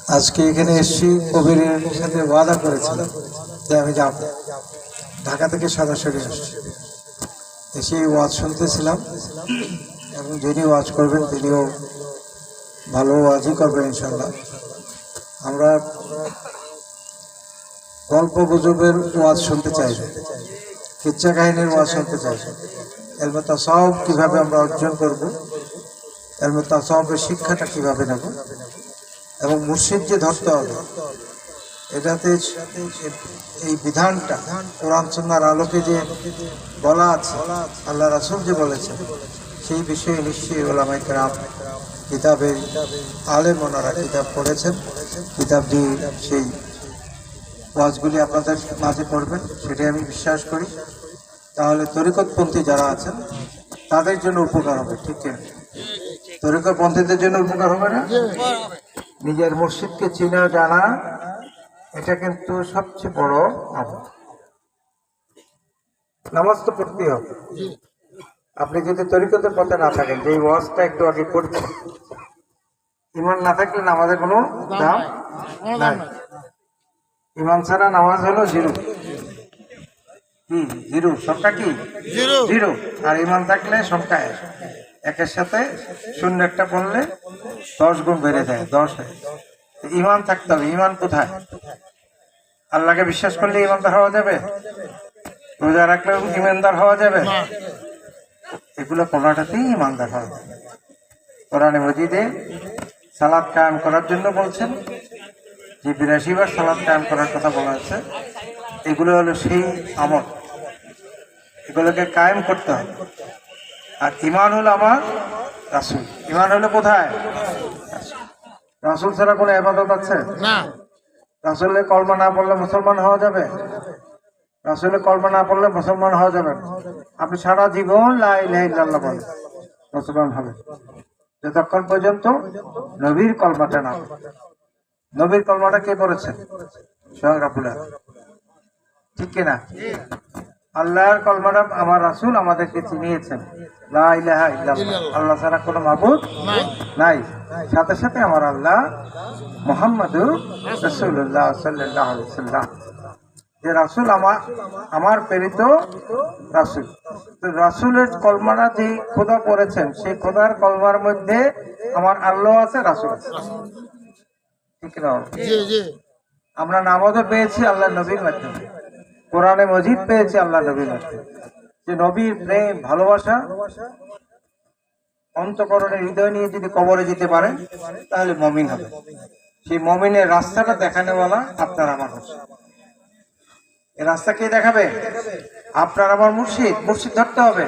আজকে এখানে এসেছি, কবিরের সাথে ওয়াদা করেছিলাম যে আমি যাব। ঢাকা থেকে সরাসরি আসছি, এসে ওয়াজ শুনতেছিলাম এবং যিনি ওয়াজ করবেন তিনিও ভালো ওয়াজই করবেন ইনশাল্লাহ। আমরা গল্প গুজবের ওয়াজ শুনতে চাই না, কিচ্ছা কাহিনীর ওয়াজ শুনতে চাই না। এলমে তাসাউফ কীভাবে আমরা অর্জন করব, এলমে তাসাউফের শিক্ষাটা কীভাবে নেব এবং মুর্শিদ যে ধরতে হবে, এটাতে এই বিধানটা কোরআন সুন্নাহর আলোকে যে বলা আছে, আল্লাহ রাসূল যে বলেছেন, সেই বিষয়ে নিশ্চয়ই উলামায়ে কেরাম কিতাবে আলেম ওনারা কিতাব পড়েছেন। কিতাব দিয়ে সেই ওয়াজগুলি আপনাদের মাঝে পড়বেন, সেটাই আমি বিশ্বাস করি। তাহলে তরিকতপন্থী যারা আছেন তাদের জন্য উপকার হবে। ঠিক আছে, তরিকতপন্থীদের জন্য উপকার হবে না? নিজের মুর্শিদকে চিনা জানা, এটা কিন্তু সবচেয়ে বড় আমল। নামাজ তো পড়তেই হবে। আপনি যদি তরিকতের পথে না থাকেন, যে ওয়াজটা একটু আগে পড়ছেন, ইমান না থাকলে নামাজের কোনো দাম নাই। ইমান ছাড়া নামাজ হলো জিরো। কি জিরো? সবটা কি জিরো। আর ইমান থাকলে সংখ্যা একের সাথে শূন্য একটা পড়লে 10 গুণ বেড়ে যায়, 10 হয়। ইমান থাকতে হবে। ইমান কোথায়? আল্লাহকে বিশ্বাস করলে ইমানদার হওয়া যাবে? রোজা রাখলেও ইমানদার হওয়া যাবে? এগুলো কোনটাতেই ইমানদার হওয়া যাবে। কোরআনে মজিদে সালাত কায়েম করার জন্য বলছেন, যে 82 বার সালাত কায়েম করার কথা বলা আছে। এগুলো হলো সেই আমল, এগুলোকে কায়েম করতে হবে। আর ঈমান হলো আমার রাসূল। ঈমান হলো কোথায়? রাসূল ছাড়া কোনো ইবাদত আছে? না। রাসূলের কলমা না পড়লে মুসলমান হওয়া যাবে? রাসূলের কলমা না পড়লে মুসলমান হওয়া যাবে না। আপনি সারা জীবন লা ইলাহা ইল্লাল্লাহ বলেন, মুসলমান হবে যতক্ষণ পর্যন্ত নবীর কলমাটা না। নবীর কলমাটা কে পড়েছেন? স্বয়ং রাব্বুল আলামিন। ঠিক কিনা? আল্লাহর কলমাটা আমার রাসূল আমাদেরকে চিনিয়েছেন, লা ইলাহা ইল্লাল্লাহ, আল্লাহ ছাড়া কোনো মাবুদ নাই। সাথে সাথে আমার আল্লাহ মুহাম্মাদুর রাসূলুল্লাহ সাল্লাল্লাহু আলাইহি ওয়াসাল্লাম, যে রাসূল আমার প্রেরিত রাসূল। তো রাসূলের কলমাটা যে খোদা পড়েছেন, সেই খোদার কলমার মধ্যে আমার আল্লাহ আছে, রাসূল আছে। ঠিক না? আমরা নামাজও পেয়েছি আল্লাহ নবীর মাধ্যমে, কোরআনে মজিদ পেয়েছি আল্লাহ নবীর মাধ্যমে। যে নবীর প্রেম ভালোবাসা অন্তঃকরণের হৃদয় নিয়ে যদি কবরে যেতে পারে, তাহলে মুমিন হবে। সেই মুমিনের রাস্তাটা দেখানোওয়ালা আপনার আমার মুর্শিদ। এই রাস্তা কে দেখাবে? আপনার আমার মুর্শিদ। মুর্শিদ ধরতে হবে।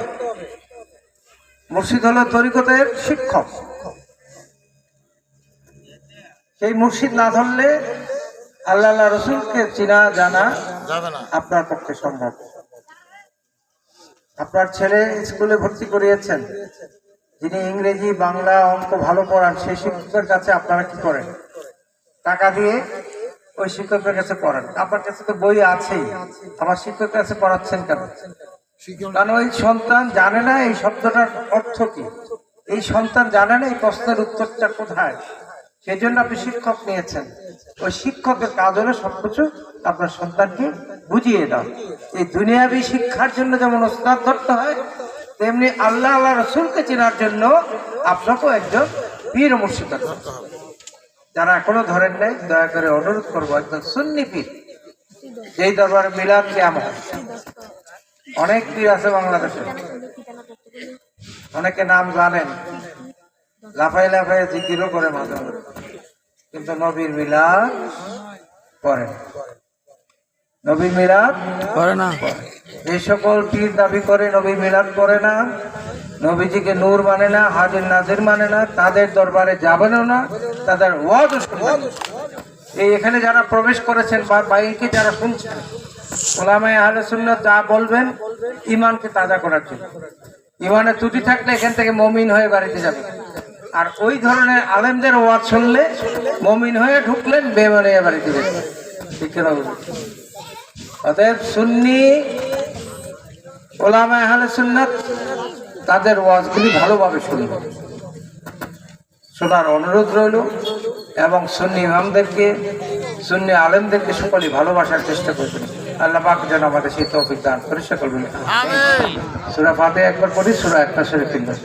মুর্শিদ হলো তরিকতের শিক্ষক। সেই মুর্শিদ না ধরলে আল্লাহ রসুলকে চিনা জানা আপনার পক্ষে সম্ভব। আপনার ছেলে স্কুলে ভর্তি করিয়েছেন, যিনি ইংরেজি বাংলা অঙ্ক ভালো পড়ান, সেই শিক্ষকের কাছে আপনারা কি করেন? টাকা দিয়ে ওই শিক্ষকের কাছে পড়ান। আপনার কাছে তো বই আছেই, আমার শিক্ষকের কাছে পড়াচ্ছেন কেন? কারণ ওই সন্তান জানে না এই শব্দটার অর্থ কি, এই সন্তান জানে না এই প্রশ্নের উত্তরটা কোথায়। সেই জন্য আপনি শিক্ষক নিয়েছেন। ওই শিক্ষকের কাজ হলো সবকিছু আপনার সন্তানকে বুঝিয়ে দাও। এই দুনিয়াবী শিক্ষার জন্য যেমন ওস্তাদ ধরতে হয়, তেমনি আল্লাহ রসুলকে চেনার জন্য আপনাকেও একজন পীর মুর্শিদ ধরতে হবে। যারা এখনো ধরেন নাই, দয়া করে অনুরোধ করবো, একজন সুন্নি পীর, যেই দরবারে মিলাদ কিয়ামত হয়। অনেক পীর আছে বাংলাদেশে, অনেকে নাম জানেন, লাফাই লাফাই জিকিরও করে মাঝে মাঝে, কিন্তু নবীর মিলাদ করে, নবীর মিলাদ করে না। এই সকল পীর দাবি করে নবীর মিলাদ করে না, নবীজিকে নূর মানে না, হাজির নাজির মানে না, তাদের দরবারে যাবেনও না, তাদের ওয়াজ এই এখানে যারা প্রবেশ করেছেন বা বাইকে যারা শুনছেন, উলামায়ে আহলে সুন্নাত যা বলবেন ঈমানকে তাজা করার জন্য। ঈমানে ত্রুটি থাকলে এখান থেকে মুমিন হয়ে বাড়িতে যাবে। আর ওই ধরনের আলেমদের ওয়াজ শুনলে মুমিন হয়ে ঢুকলেন, বেঈমান হয়ে বাড়িতে যাবেন। ঠিক না? অতএব সুন্নি উলামায়ে আহলে সুন্নাত তাদের ওয়াজগুলি ভালোভাবে শুনবেন, শোনার অনুরোধ রইল। এবং সুন্নি ইমামদেরকে, সুন্নি আলেমদেরকে সকলেই ভালোবাসার চেষ্টা করবেন। আল্লাহ পাক যেন আমাদের সেই তৌফিক দান করে সকল বলি। সূরা ফাতিহা একবার পড়ি, সূরা ইখলাস শরীফ 3 বার।